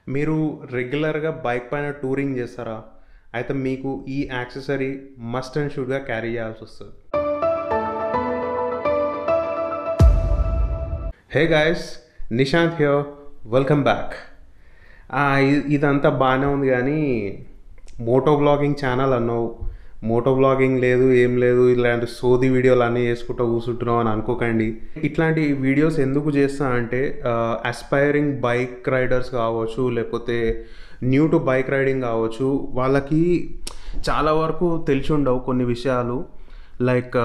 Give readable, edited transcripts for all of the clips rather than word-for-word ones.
మీరు రెగ్యులర్గా బైక్ పైన టూరింగ్ చేస్తారా? అయితే మీకు ఈ యాక్సెసరీ మస్ట్ అండ్ షుడ్గా క్యారీ చేయాల్సి వస్తుంది. Hey guys, Nishant here, welcome back. ఇదంతా బాగానే ఉంది కానీ మోటో బ్లాగింగ్ ఛానల్ అన్నావు, మోటో బ్లాగింగ్ లేదు ఏం లేదు, ఇలాంటి సోది వీడియోలు అన్నీ చేసుకుంటూ కూర్చుంటున్నావు అని అనుకోకండి. ఇట్లాంటి వీడియోస్ ఎందుకు చేస్తా అంటే అస్పైరింగ్ బైక్ రైడర్స్ కావచ్చు, లేకపోతే న్యూ టు బైక్ రైడింగ్ కావచ్చు, వాళ్ళకి చాలా వరకు తెలిసి ఉండవు కొన్ని విషయాలు. లైక్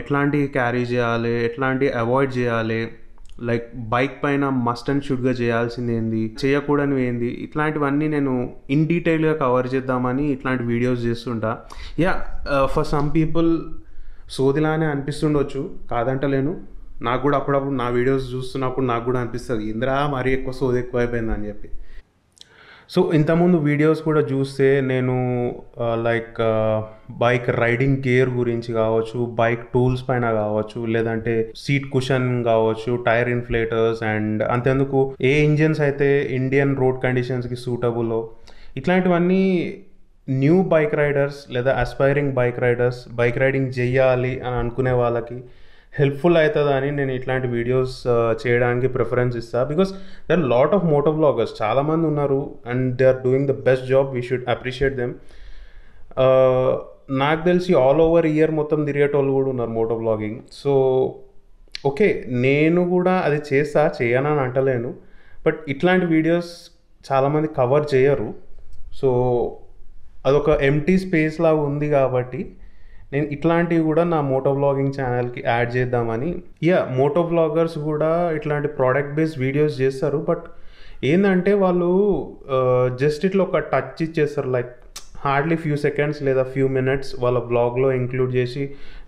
ఎట్లాంటివి క్యారీ చేయాలి, ఎట్లాంటివి అవాయిడ్ చేయాలి, లైక్ బైక్ పైన మస్ట్ అండ్ షుడ్గా చేయాల్సింది ఏంది, చేయకూడనివి ఏంది, ఇట్లాంటివన్నీ నేను ఇన్ డీటెయిల్గా కవర్ చేద్దామని ఇట్లాంటి వీడియోస్ చేస్తుంటా. ఫర్ సమ్ పీపుల్ సోదిలానే అనిపిస్తుండొచ్చు, కాదంటలేను. నాకు కూడా అప్పుడప్పుడు నా వీడియోస్ చూస్తున్నప్పుడు నాకు కూడా అనిపిస్తుంది, ఇంద్రా మరీ ఎక్కువ సోది ఎక్కువ అయిపోయిందని చెప్పి. సో ఇంతకుముందు వీడియోస్ కూడా చూస్తే నేను లైక్ బైక్ రైడింగ్ గేర్ గురించి కావచ్చు, బైక్ టూల్స్ పైన కావచ్చు, లేదంటే సీట్ కుషన్ కావచ్చు, టైర్ ఇన్ఫ్లేటర్స్, అండ్ అంతేందుకు ఏ ఇంజిన్స్ అయితే ఇండియన్ రోడ్ కండిషన్స్కి సూటబుల్లో, ఇట్లాంటివన్నీ న్యూ బైక్ రైడర్స్ లేదా aspiring bike riders bike riding చెయ్యాలి అని అనుకునే వాళ్ళకి హెల్ప్ఫుల్ అవుతుందని నేను ఇట్లాంటి వీడియోస్ చేయడానికి ప్రిఫరెన్స్ ఇస్తాను. Because there are lot of moto bloggers, చాలామంది ఉన్నారు and they are doing the best job. We should appreciate them. నాకు తెలిసి ఆల్ ఓవర్ ఇయర్ మొత్తం తిరిగేటోళ్ళు కూడా ఉన్నారు మోటో బ్లాగింగ్. సో ఓకే, నేను కూడా అది చేయనని అంటలేను, బట్ ఇట్లాంటి వీడియోస్ చాలామంది కవర్ చేయరు. సో అదొక ఎంటీ స్పేస్ లాగా ఉంది కాబట్టి నేను ఇట్లాంటివి కూడా నా మోటో బ్లాగింగ్ ఛానల్కి యాడ్ చేద్దామని. మోటో బ్లాగర్స్ కూడా ఇట్లాంటి ప్రోడక్ట్ బేస్డ్ వీడియోస్ చేస్తారు, బట్ ఏంటంటే వాళ్ళు జస్ట్ ఇట్లా ఒక టచ్ ఇచ్చేస్తారు, లైక్ హార్డ్లీ ఫ్యూ సెకండ్స్ లేదా ఫ్యూ మినిట్స్ వాళ్ళ బ్లాగ్లో ఇంక్లూడ్ చేసి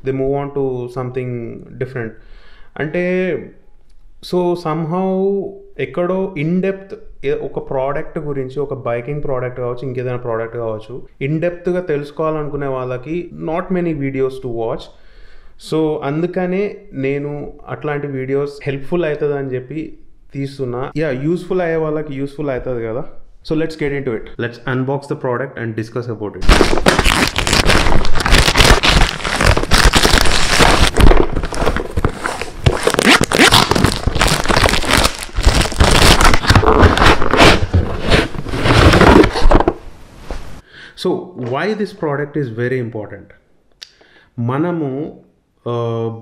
they move on to something different. అంటే సో సమ్హౌ ఎక్కడో ఇన్ డెప్త్ ఒక ప్రోడక్ట్ గురించి, ఒక బైకింగ్ ప్రోడక్ట్ కావచ్చు, ఇంకేదైనా ప్రోడక్ట్ కావచ్చు, ఇన్ డెప్త్గా తెలుసుకోవాలనుకునే వాళ్ళకి not many videos to watch. So అందుకనే నేను అట్లాంటి వీడియోస్ హెల్ప్ఫుల్ అవుతుంది అని చెప్పి తీస్తున్నా. యూస్ఫుల్ అయ్యే వాళ్ళకి యూస్ఫుల్ అవుతుంది కదా. So let's get into it. Let's unbox the product and discuss about it. So why this product is very important. మనము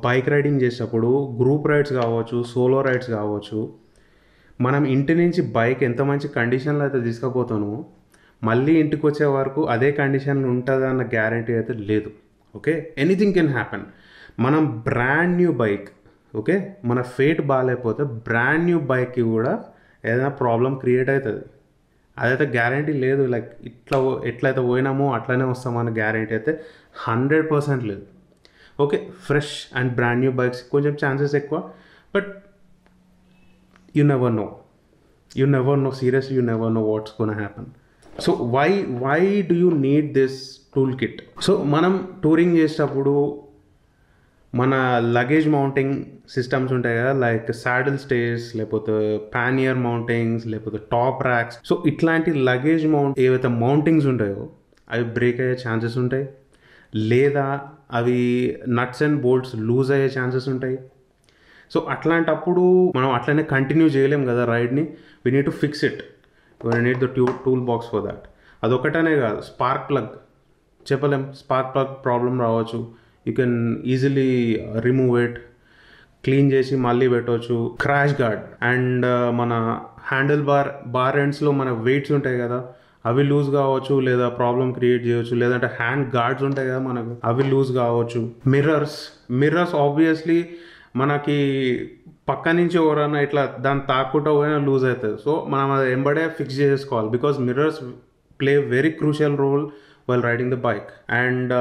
బైక్ రైడింగ్ చేసేటప్పుడు గ్రూప్ రైడ్స్ కావచ్చు, సోలో రైడ్స్ కావచ్చు, మనం ఇంటి నుంచి బైక్ ఎంత మంచి కండిషన్లో అయితే తీసుకుపోతామో మళ్ళీ ఇంటికి వచ్చే వరకు అదే కండిషన్లో ఉంటుంది అన్న గ్యారంటీ అయితే లేదు. Okay, anything can happen. మనం బ్రాండ్ న్యూ బైక్, ఓకే, మన ఫేట్ బాగాలేకపోతే బ్రాండ్ న్యూ బైక్కి కూడా ఏదైనా ప్రాబ్లం క్రియేట్ అవుతుంది. అదైతే గ్యారంటీ లేదు. లైక్ ఎట్లయితే పోయినామో అట్లనే వస్తామన్న గ్యారంటీ అయితే 100% లేదు. Okay, fresh and brand new bikes కొంచెం ఛాన్సెస్ ఎక్కువ, but you never know seriously, you never know what's gonna happen. So why do you need this tool kit? So మనం టూరింగ్ చేసేటప్పుడు మన లగేజ్ మౌంటింగ్ సిస్టమ్స్ ఉంటాయి కదా, like saddle stays, లేకపోతే pannier mountings, లేకపోతే top racks. So ఇట్లాంటి luggage ఏవైతే mountings ఉంటాయో అవి బ్రేక్ అయ్యే ఛాన్సెస్ ఉంటాయి, లేదా అవి నట్స్ అండ్ బోల్ట్స్ లూజ్ అయ్యే ఛాన్సెస్ ఉంటాయి. సో అట్లాంటప్పుడు మనం అట్లనే కంటిన్యూ చేయలేం కదా రైడ్ని. We need to fix it. We need the toolbox for that. అదొకటనే కాదు, స్పార్క్ ప్లగ్ చెప్పలేం, స్పార్క్ ప్లగ్ ప్రాబ్లం రావచ్చు. You can easily remove it, clean చేసి మళ్ళీ పెట్టవచ్చు. క్రాష్ గార్డ్ అండ్ మన హ్యాండిల్ బార్ ఎండ్స్లో మన వెయిట్స్ ఉంటాయి కదా, అవి లూజ్ కావచ్చు, లేదా ప్రాబ్లం క్రియేట్ చేయవచ్చు. లేదంటే హ్యాండ్ గార్డ్స్ ఉంటాయి కదా మనకు, అవి లూజ్ కావచ్చు. మిర్రర్స్ ఆబ్వియస్లీ మనకి పక్క నుంచి ఎవరైనా ఇట్లా దాన్ని తాక్కుంటూ పోయినా లూజ్ అవుతుంది. సో మనం అది ఎంబడే ఫిక్స్ చేసుకోవాలి, because mirrors play very crucial role while riding the bike. And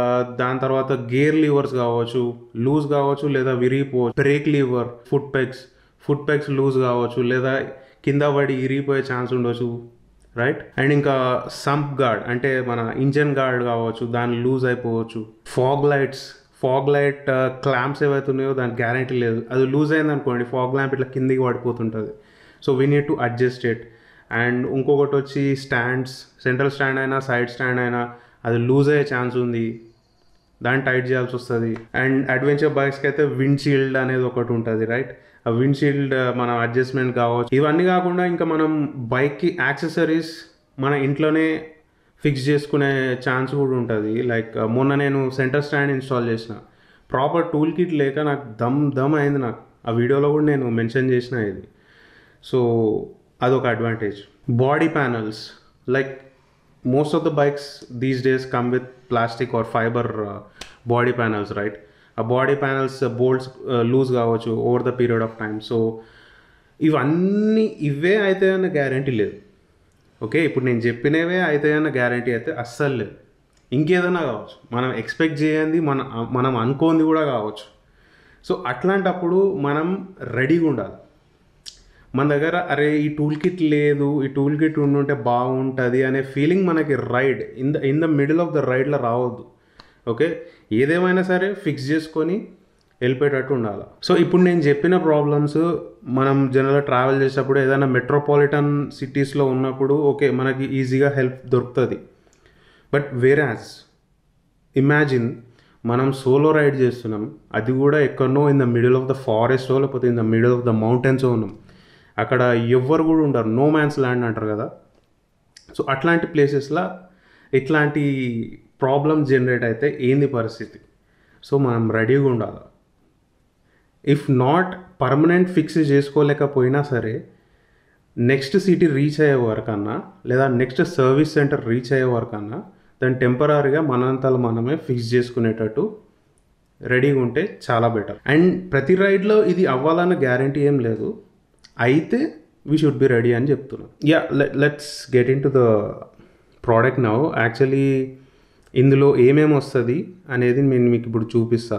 దాని తర్వాత గేర్ లీవర్స్ కావచ్చు, లూజ్ కావచ్చు లేదా విరిగిపోవచ్చు. Brake lever, foot pegs loose కావచ్చు, లేదా కింద పడి ఇరిగిపోయే ఛాన్స్ ఉండొచ్చు, రైట్. అండ్ ఇంకా సంప్ గార్డ్ అంటే మన ఇంజన్ గార్డ్ కావచ్చు, దాన్ని లూజ్ అయిపోవచ్చు. ఫాగ్ లైట్ క్లాంప్స్ ఏవైతే ఉన్నాయో దానికి గ్యారంటీ లేదు, అది లూజ్ అయింది అనుకోండి ఫాగ్ ల్యాంప్ ఇట్లా కిందికి పడిపోతుంటుంది. So we need to adjust it. And ఇంకొకటి వచ్చి స్టాండ్స్, సెంట్రల్ స్టాండ్ అయినా సైడ్ స్టాండ్ అయినా అది లూజ్ అయ్యే ఛాన్స్ ఉంది, దాన్ని టైట్ చేయాల్సి వస్తుంది. అండ్ అడ్వెంచర్ బైక్స్కి అయితే విండ్ షీల్డ్ అనేది ఒకటి ఉంటుంది, రైట్? ఆ విండ్ షీల్డ్ మనం అడ్జస్ట్మెంట్ కావచ్చు. ఇవన్నీ కాకుండా ఇంకా మనం బైక్కి యాక్సెసరీస్ మన ఇంట్లోనే ఫిక్స్ చేసుకునే ఛాన్స్ కూడా ఉంటుంది. లైక్ మొన్న నేను సెంటర్ స్టాండ్ ఇన్స్టాల్ చేసిన, ప్రాపర్ టూల్ కిట్ లేక నాకు దమ్ అయింది. నాకు ఆ వీడియోలో కూడా నేను మెన్షన్ చేసిన ఇది. సో అదొక advantage. Body panels, like most of the bikes these days come with plastic or fiber body panels, right? A body panels bolts loose కావచ్చు over the period of time. So ఇవన్నీ ఇవే అయితే అన్న guarantee లేదు. Okay, ఇప్పుడు నేను చెప్పినవే అయితే అన్న గ్యారంటీ అయితే అస్సలు లేదు. ఇంకేదైనా కావచ్చు, మనం ఎక్స్పెక్ట్ చేయండి, మనం అనుకోంది కూడా కావచ్చు. సో అట్లాంటప్పుడు మనం రెడీగా ఉండాలి. మన దగ్గర అరే ఈ టూల్ కిట్ లేదు, ఈ టూల్ కిట్ ఉండుంటే బాగుంటుంది అనే ఫీలింగ్ మనకి in the middle of the రైడ్లో రావద్దు. ఓకే, ఏదేమైనా సరే ఫిక్స్ చేసుకొని వెళ్ళిపోయేటట్టు ఉండాలి. సో ఇప్పుడు నేను చెప్పిన ప్రాబ్లమ్స్ మనం జనరల్గా ట్రావెల్ చేసేటప్పుడు ఏదైనా మెట్రోపాలిటన్ సిటీస్లో ఉన్నప్పుడు ఓకే మనకి ఈజీగా హెల్ప్ దొరుకుతుంది. బట్ వేరాజ్ ఇమాజిన్ మనం సోలో రైడ్ చేస్తున్నాం, అది కూడా ఎక్కడనో in the middle of the ఫారెస్టో లేకపోతే in the middle of the mountains ఉన్నాం, అక్కడ ఎవ్వరు కూడా ఉండరు, నో మ్యాన్స్ ల్యాండ్ అంటారు కదా. సో అట్లాంటి ప్లేసెస్లో ఇట్లాంటి ప్రాబ్లమ్ జనరేట్ అయితే ఏంది పరిస్థితి? సో మనం రెడీగా ఉండాలి. ఇఫ్ నాట్ పర్మనెంట్ ఫిక్స్ చేసుకోలేకపోయినా సరే నెక్స్ట్ సిటీ రీచ్ అయ్యే వరకన్నా లేదా నెక్స్ట్ సర్వీస్ సెంటర్ రీచ్ అయ్యే వరకన్నా దాన్ని టెంపరీగా మనంతలో మనమే ఫిక్స్ చేసుకునేటట్టు రెడీగా ఉంటే చాలా బెటర్. అండ్ ప్రతి రైడ్లో ఇది అవ్వాలన్న గ్యారంటీ ఏం లేదు, అయితే వీ షుడ్ బి రెడీ అని చెప్తున్నాను. Yeah, let's get in to the product now. Actually ఇందులో ఏమేమి వస్తుంది అనేది నేను మీకు ఇప్పుడు చూపిస్తా.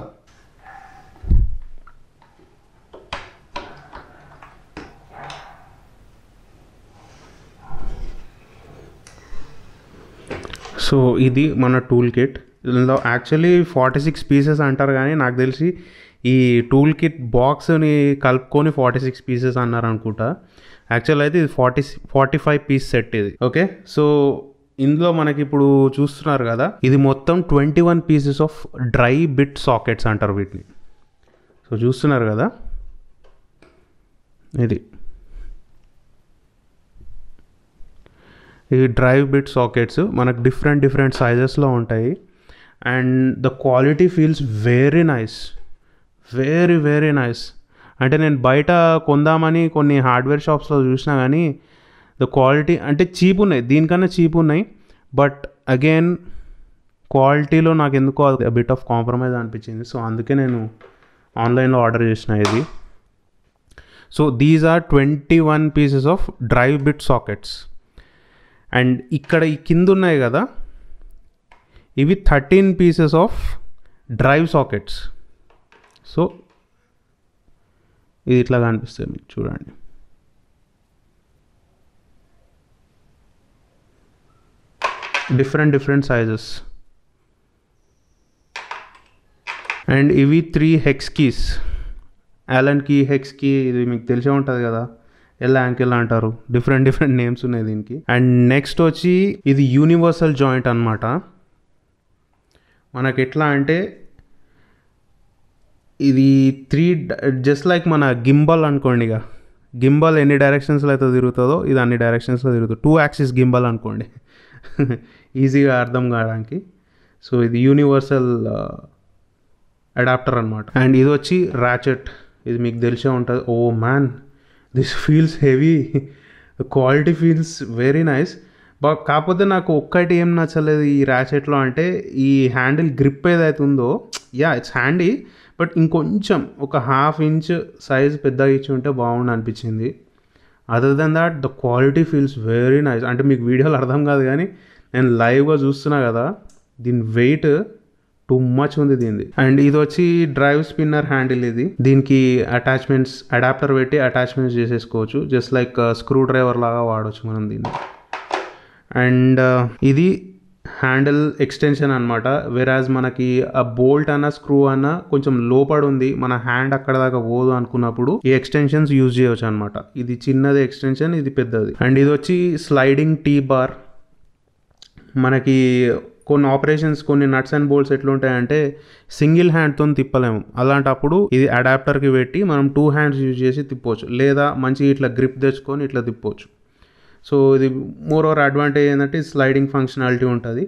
సో ఇది మన టూల్ కిట్. ఇందులో యాక్చువల్లీ 46 పీసెస్ అంటారు, కానీ నాకు తెలిసి ఈ టూల్ కిట్ బాక్స్ని కలుపుకొని 46 పీసెస్ అన్నారు అనుకుంటా. యాక్చువల్ అయితే ఇది 45 పీస్ సెట్ ఇది. ఓకే, సో ఇందులో మనకి ఇప్పుడు చూస్తున్నారు కదా, ఇది మొత్తం 21 pieces of drive bit sockets అంటారు వీటిని. సో చూస్తున్నారు కదా, ఈ డ్రై బిట్ సాకెట్స్ మనకు డిఫరెంట్ సైజెస్లో ఉంటాయి. And the quality feels very nice, very nice. అంటే నేను బయట కొందామని కొన్ని హార్డ్వేర్ షాప్స్లో చూసినా కానీ ద క్వాలిటీ అంటే చీప్ ఉన్నాయి, దీనికన్నా చీప్ ఉన్నాయి. బట్ అగైన్ క్వాలిటీలో నాకు ఎందుకో బిట్ ఆఫ్ కాంప్రమైజ్ అనిపించింది. సో అందుకే నేను ఆన్లైన్లో ఆర్డర్ చేసిన ఇది. So these are 21 pieces of drive bit sockets. And ఇక్కడ ఈ కింద ఉన్నాయి కదా, ఇవి 13 pieces of drive sockets. So ఇది ఇట్లా కనిపిస్తుంది మీకు, చూడండి. Different sizes. అండ్ ఇవి 3 hex keys, Allen key, hex key, ఇది మీకు తెలిసే ఉంటుంది కదా, ఎల్ యాంకిల్ అంటారు, డిఫరెంట్ నేమ్స్ ఉన్నాయి దీనికి. అండ్ నెక్స్ట్ వచ్చి ఇది యూనివర్సల్ జాయింట్ అనమాట. మనకి ఎట్లా అంటే ఇది 3 జస్ట్ లైక్ మన గింబల్ అనుకోండి. ఇక గింబల్ ఎన్ని డైరెక్షన్స్లో అయితే తిరుగుతుందో ఇది అన్ని డైరెక్షన్స్లో తిరుగుతుంది. 2 యాక్సిస్ గింబల్ అనుకోండి ఈజీగా అర్థం కావడానికి. సో ఇది యూనివర్సల్ అడాప్టర్ అనమాట. అండ్ ఇది వచ్చి ర్యాచెట్, ఇది మీకు తెలిసే ఉంటుంది. Oh man, this feels heavy, quality feels very nice. కాకపోతే నాకు ఒక్కటి ఏం నచ్చలేదు ఈ ర్యాచెట్లో అంటే ఈ హ్యాండిల్ గ్రిప్ ఏదైతే ఉందో, యా ఇట్స్ హ్యాండీ, బట్ ఇంకొంచెం ఒక 1/2 ఇంచ్ సైజ్ పెద్దగా ఇచ్చి ఉంటే బాగుండు అనిపించింది. Other than that the quality feels very nice. అంటే మీకు వీడియోలో అర్థం కాదు కానీ నేను లైవ్గా చూస్తున్నా కదా, దీని వెయిట్ టూ మచ్ ఉంది దీనిది. అండ్ ఇది వచ్చి డ్రైవ్ స్పిన్నర్ హ్యాండిల్. ఇది దీనికి అటాచ్మెంట్స్ అడాప్టర్ పెట్టి అటాచ్మెంట్స్ చేసేసుకోవచ్చు, జస్ట్ లైక్ స్క్రూ డ్రైవర్ లాగా వాడవచ్చు మనం దీన్ని. అండ్ ఇది హ్యాండిల్ ఎక్స్టెన్షన్ అనమాట. వెరాజ్ మనకి ఆ బోల్ట్ అన్న స్క్రూ అన్న కొంచెం లోపడి ఉంది, మన హ్యాండ్ అక్కడ దాకా పోదు అనుకున్నప్పుడు ఈ ఎక్స్టెన్షన్స్ యూజ్ చేయవచ్చు అనమాట. ఇది చిన్నది ఎక్స్టెన్షన్, ఇది పెద్దది. అండ్ ఇది వచ్చి స్లైడింగ్ టీ బార్. మనకి కొన్ని ఆపరేషన్స్, కొన్ని నట్స్ అండ్ బోల్ట్స్ ఎట్లుంటాయంటే సింగిల్ హ్యాండ్తో తిప్పలేము. అలాంటప్పుడు ఇది అడాప్టర్కి పెట్టి మనం 2 హ్యాండ్స్ యూజ్ చేసి తిప్పవచ్చు, లేదా మంచి ఇట్లా గ్రిప్ తెచ్చుకొని ఇట్లా తిప్పవచ్చు. సో ఇది మోర్ ఓవర్ అడ్వాంటేజ్ ఏంటంటే స్లైడింగ్ ఫంక్షనాలిటీ ఉంటుంది.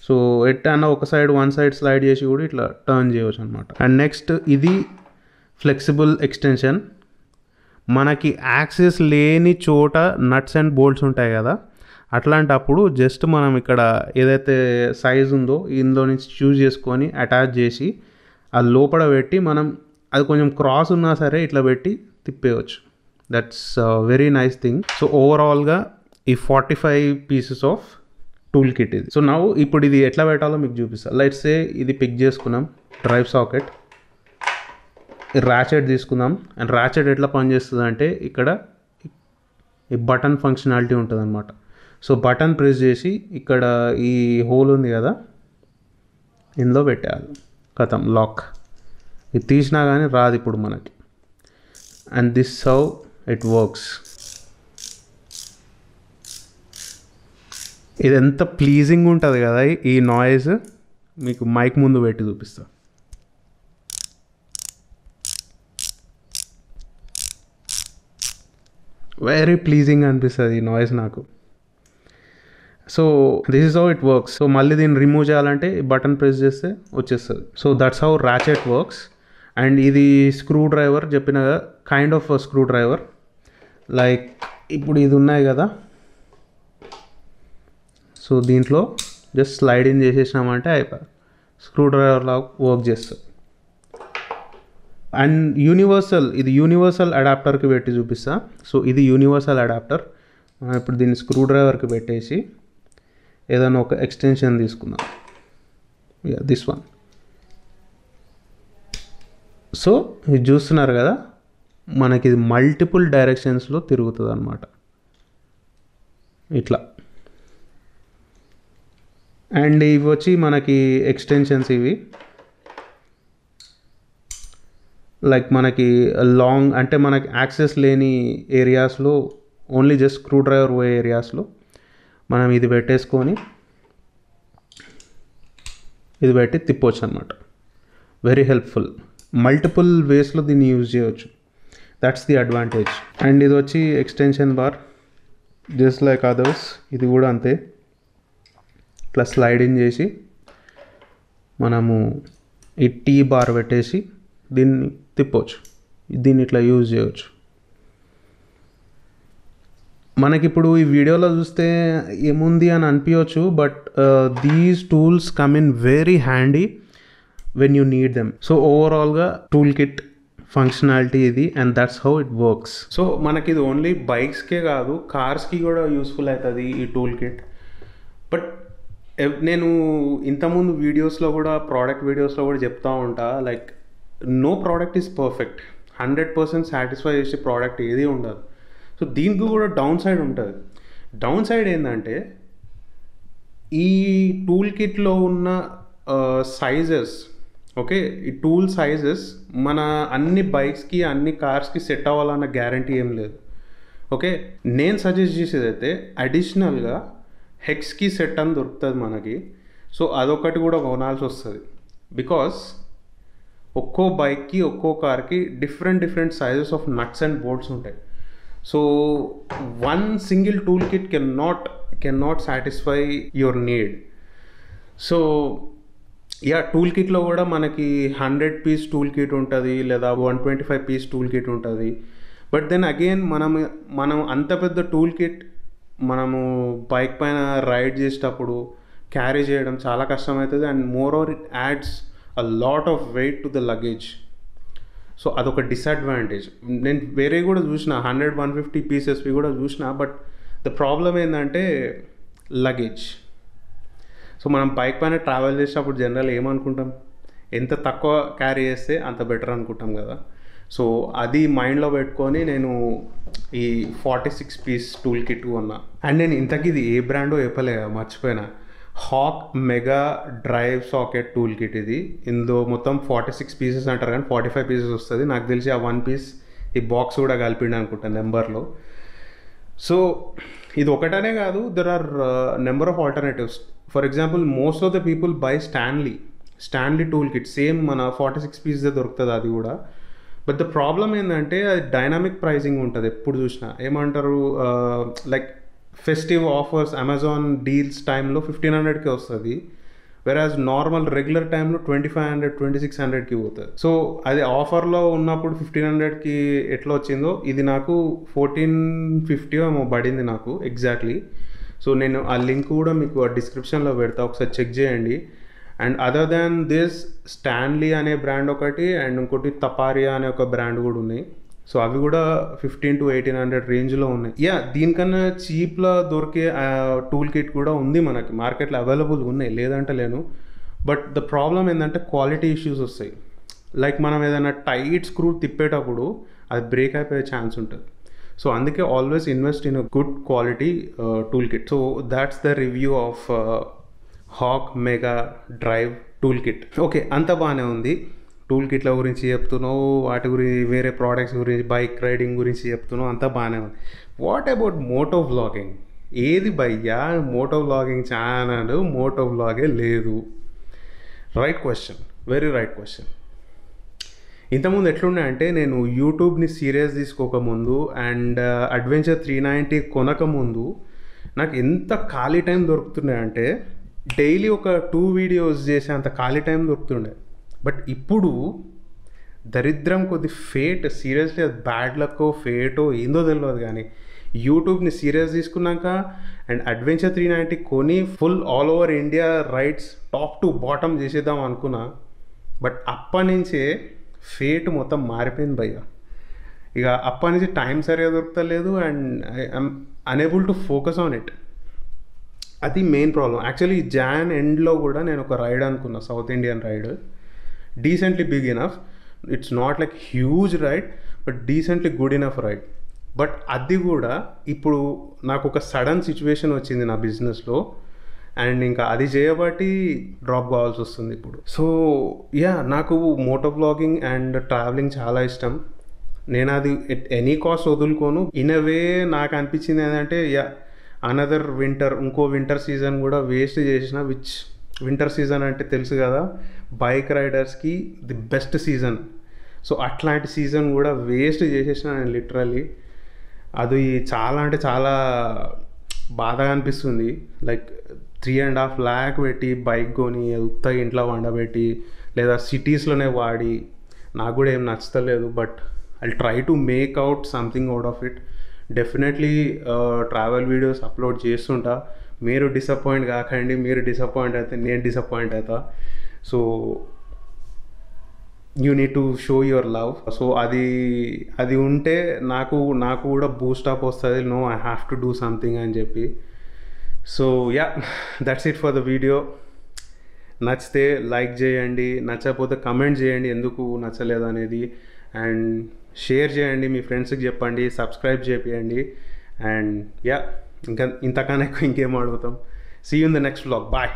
సో ఎట్టన్నా వన్ సైడ్ స్లైడ్ చేసి కూడా ఇట్లా టర్న్ చేయవచ్చు అనమాట. అండ్ నెక్స్ట్ ఇది ఫ్లెక్సిబుల్ ఎక్స్టెన్షన్. మనకి యాక్సెస్ లేని చోట నట్స్ అండ్ బోల్ట్స్ ఉంటాయి కదా, అట్లాంటప్పుడు జస్ట్ మనం ఇక్కడ ఏదైతే సైజ్ ఉందో ఇందులో నుంచి చూస్ చేసుకొని అటాచ్ చేసి ఆ లోపల పెట్టి మనం అది కొంచెం క్రాస్ ఉన్నా సరే ఇట్లా పెట్టి తిప్పేయచ్చు. That's very nice thing. So ఓవరాల్గా ఈ 45 పీసెస్ ఆఫ్ టూల్ కిట్ ఇది. సో నా ఇప్పుడు ఇది ఎట్లా పెట్టాలో మీకు చూపిస్తాను. లెట్స్ సే ఇది పిక్ చేసుకున్నాం, డ్రైవ్ సాకెట్, ర్యాచెట్ తీసుకుందాం. అండ్ ర్యాచెట్ ఎట్లా పనిచేస్తుంది అంటే ఇక్కడ ఈ బటన్ ఫంక్షనాలిటీ ఉంటుంది అనమాట. సో బటన్ ప్రెస్ చేసి ఇక్కడ ఈ హోల్ ఉంది కదా, ఇందులో పెట్టేయాలి, కథం లాక్. ఇది తీసినా కానీ రాదు ఇప్పుడు మనకి. And this how it works. ఇది ఎంత ప్లీజింగ్ ఉంటుంది కదా ఈ నాయిస్, మీకు మైక్ ముందు పెట్టి చూపిస్తా. వెరీ ప్లీజింగ్ అనిపిస్తుంది ఈ నాయిస్ నాకు. So this is how it works. So మళ్ళీ దీన్ని రిమూవ్ చేయాలంటే బటన్ ప్రెస్ చేస్తే వచ్చేస్తుంది. So that's how ratchet works. And ఇది స్క్రూ డ్రైవర్ చెప్పిన kind of screw driver. Like ఇప్పుడు ఇది ఉన్నాయి కదా, సో దీంట్లో జస్ట్ స్లైడ్ ఇన్ చేసేసినామంటే అయిపోయి స్క్రూ డ్రైవర్ లాగా వర్క్ చేస్తుంది. అండ్ ఇది యూనివర్సల్ అడాప్టర్కి పెట్టి చూపిస్తా. సో ఇది యూనివర్సల్ అడాప్టర్. ఇప్పుడు దీన్ని స్క్రూ డ్రైవర్కి పెట్టేసి ఏదైనా ఒక ఎక్స్టెన్షన్ తీసుకుందాం, దిస్ వన్. సో ఇది చూస్తున్నారు కదా, మనకి ఇది మల్టిపుల్ డైరెక్షన్స్లో తిరుగుతుంది అన్నమాట ఇట్లా. అండ్ ఇవి వచ్చి మనకి ఎక్స్టెన్షన్స్ ఇవి. లైక్ మనకి లాంగ్ అంటే మనకి యాక్సెస్ లేని ఏరియాస్లో, ఓన్లీ జస్ట్ స్క్రూ డ్రైవర్ పోయే ఏరియాస్లో మనం ఇది పెట్టేసుకొని ఇది పెట్టి తిప్పవచ్చు అనమాట. Very helpful. మల్టిపుల్ వేస్లో దీన్ని యూజ్ చేయవచ్చు. That's the advantage. అండ్ ఇది వచ్చి extension bar, just like others. ఇది కూడా అంతే, ఇట్లా స్లైడ్ ఇన్ చేసి మనము ఈ టీ బార్ పెట్టేసి దీన్ని తిప్పవచ్చు, దీన్ని ఇట్లా యూజ్ చేయవచ్చు. మనకిప్పుడు ఈ వీడియోలో చూస్తే ఏముంది అని అనిపించవచ్చు, but these tools come in very handy when you need them. So ఓవరాల్గా టూల్ కిట్ ఫంక్షనాలిటీ ఇది, and that's how it works. So మనకి ఇది ఓన్లీ బైక్స్కే కాదు, కార్స్కి కూడా యూస్ఫుల్ అవుతుంది ఈ టూల్ కిట్. బట్ నేను ఇంతకుముందు వీడియోస్లో కూడా, ప్రోడక్ట్ వీడియోస్లో కూడా చెప్తూ ఉంటా, like no product is perfect. 100% satisfy చేసే ప్రోడక్ట్ ఏది ఉండదు. సో దీనికి కూడా డౌన్ సైడ్ ఉంటుంది. డౌన్ సైడ్ ఏంటంటే ఈ టూల్ కిట్లో ఉన్న సైజెస్, ఓకే, ఈ టూల్ సైజెస్ మన అన్ని బైక్స్కి అన్ని కార్స్కి సెట్ అవ్వాలన్న గ్యారంటీ ఏం లేదు. ఓకే, నేను సజెస్ట్ చేసేది అయితే అడిషనల్గా హెక్స్కి సెట్ అని దొరుకుతుంది మనకి. సో అదొకటి కూడా కొనాల్సి వస్తుంది. బికాస్ ఒక్కో బైక్కి ఒక్కో కార్కి different sizes of nuts and bolts ఉంటాయి. So one single tool kit can not satisfy your need. So yeah, tool కిట్లో కూడా మనకి 100 పీస్ టూల్ కిట్ ఉంటుంది, లేదా 125 పీస్ టూల్ కిట్ ఉంటుంది. బట్ దెన్ అగైన్ మనం అంత పెద్ద టూల్ కిట్ మనము బైక్ పైన రైడ్ చేసేటప్పుడు క్యారీ చేయడం చాలా కష్టమవుతుంది. And moreover it adds a lot of weight to the luggage. So అదొక డిసడ్వాంటేజ్. నేను వేరే కూడా చూసిన 100-150 పీసెస్వి కూడా చూసిన. బట్ ద ప్రాబ్లం ఏంటంటే లగేజ్. సో మనం బైక్ పైన ట్రావెల్ చేసేటప్పుడు జనరల్ ఏమనుకుంటాం, ఎంత తక్కువ క్యారీ చేస్తే అంత బెటర్ అనుకుంటాం కదా. సో అది మైండ్లో పెట్టుకొని నేను ఈ 46 పీస్ టూల్ కిట్ కొన్నా. అండ్ నేను ఇంతకీ ఇది ఏ బ్రాండో చెప్పలే, మర్చిపోయినా. Hawk Mega Drive socket tool kit ఇది. ఇందులో మొత్తం 46 పీసెస్ అంటారు కానీ 45 పీసెస్ వస్తుంది. నాకు తెలిసి ఆ 1 పీస్ ఈ బాక్స్ కూడా కలిపిండి అనుకుంటా నెంబర్లో. సో ఇది ఒకటనే కాదు, there are number of alternatives. For example most of the people buy Stanley tool kit, same మన 46 పీసెస్ దొరుకుతుంది అది కూడా. బట్ ద ప్రాబ్లం ఏంటంటే అది డైనామిక్ ప్రైజింగ్ ఉంటుంది ఎప్పుడు చూసినా. ఏమంటారు, like festive offers Amazon deals టైంలో 1500కి వస్తుంది, వెరాజ్ నార్మల్ రెగ్యులర్ టైంలో 2500 2600కి పోతుంది. సో అది ఆఫర్లో ఉన్నప్పుడు 1500కి ఎట్లా వచ్చిందో ఇది నాకు 1450 ఏమో పడింది నాకు ఎగ్జాక్ట్లీ. సో నేను ఆ లింక్ కూడా మీకు డిస్క్రిప్షన్లో పెడతా, ఒకసారి చెక్ చేయండి. And other than this Stanley అనే బ్రాండ్ ఒకటి అండ్ ఇంకోటి తపారియా అనే ఒక బ్రాండ్ కూడా ఉన్నాయి. సో అవి కూడా 1500 to 1800 రేంజ్లో ఉన్నాయి. దీనికన్నా చీప్లో దొరికే టూల్ కిట్ కూడా ఉంది మనకి మార్కెట్లో, అవైలబుల్ ఉన్నాయి, లేదంటే లేను. బట్ ద ప్రాబ్లం ఏంటంటే క్వాలిటీ ఇష్యూస్ వస్తాయి. లైక్ మనం ఏదైనా టైట్ స్క్రూ తిప్పేటప్పుడు అది బ్రేక్ అయిపోయే ఛాన్స్ ఉంటుంది. సో అందుకే always invest in a good quality tool kit. So that's the review of Hawk Mega Drive tool kit. Okay, అంత బాగానే ఉంది. టూల్ కిట్ల గురించి చెప్తున్నావు, వాటి గురించి వేరే ప్రోడక్ట్స్ గురించి, బైక్ రైడింగ్ గురించి చెప్తున్నావు, అంతా బాగానే ఉంది. What about moto vlogging? ఏది భయ్యా మోటో వ్లాగింగ్ ఛానల్? మోటో వ్లాగే లేదు. Right question, very right question. ఇంతకుముందు ఎట్లుండే అంటే, నేను యూట్యూబ్ని సీరియస్ తీసుకోకముందు అండ్ అడ్వెంచర్ 390 కొనకముందు నాకు ఎంత ఖాళీ టైం దొరుకుతుండే అంటే డైలీ ఒక 2 వీడియోస్ చేసే అంత ఖాళీ టైం దొరుకుతుండే. బట్ ఇప్పుడు దరిద్రం కొద్ది ఫేట్, సీరియస్లీ అది బ్యాడ్ లక్కో ఫేటో ఏందో తెలియదు కానీ యూట్యూబ్ని సీరియస్ తీసుకున్నాక అండ్ అడ్వెంచర్ 390 కొని full all over India rides top to bottom చేసేద్దాం అనుకున్నా. బట్ అప్పటి నుంచే ఫేట్ మొత్తం మారిపోయింది భయ్య. ఇక అప్పటి నుంచి టైం సరిగా దొరకలేదు and I'm unable to focus on it. అది మెయిన్ ప్రాబ్లం. యాక్చువల్లీ జాన్ ఎండ్లో కూడా నేను ఒక రైడ్ అనుకున్నా, south Indian ride, decently big enough. It's not like huge ride but decently good enough ride. But అది కూడా ఇప్పుడు నాకు ఒక సడన్ సిచ్యువేషన్ వచ్చింది నా బిజినెస్లో అండ్ ఇంకా అది చేయబట్టి డ్రాప్ కావాల్సి వస్తుంది ఇప్పుడు. సో నాకు మోటో బ్లాగింగ్ అండ్ ట్రావెలింగ్ చాలా ఇష్టం. నేను అది ఎట్ ఎనీ కాస్ట్ వదులుకోను. ఇన్ అ వే నాకు అనిపించింది ఏంటంటే అనదర్ ఇంకో వింటర్ సీజన్ కూడా వేస్ట్ చేసిన. వింటర్ సీజన్ అంటే తెలుసు కదా, బైక్ రైడర్స్కి ది బెస్ట్ సీజన్. సో అట్లాంటి సీజన్ కూడా వేస్ట్ చేసేసిన నేను లిటరల్లీ. అది చాలా అంటే చాలా బాధగా అనిపిస్తుంది. లైక్ 3.5 lakh పెట్టి బైక్ కొని ఉత్తగా ఇంట్లో వండబెట్టి లేదా సిటీస్లోనే వాడి నాకు కూడా ఏం నచ్చలేదు. But I try to make out something out of it. Definitely travel videos upload చేస్తుంటా. మీరు డిసప్పాయింట్ కాకండి, మీరు డిసప్పాయింట్ అయితే నేను డిసప్పాయింట్ అవుతా. So you need to show your love. So అది ఉంటే నాకు కూడా బూస్ట్ అప్ వస్తుంది, no I have to do something అని చెప్పి. So that's it for the video. నచ్చితే లైక్ చేయండి, నచ్చకపోతే కమెంట్ చేయండి ఎందుకు నచ్చలేదు అనేది, అండ్ షేర్ చేయండి, మీ ఫ్రెండ్స్కి చెప్పండి, సబ్స్క్రైబ్ చేయండి. అండ్ ఇంకా ఇంతకన్నా ఎక్కువ ఇంకేం అడుగుతాం. See you in the next vlog. Bye.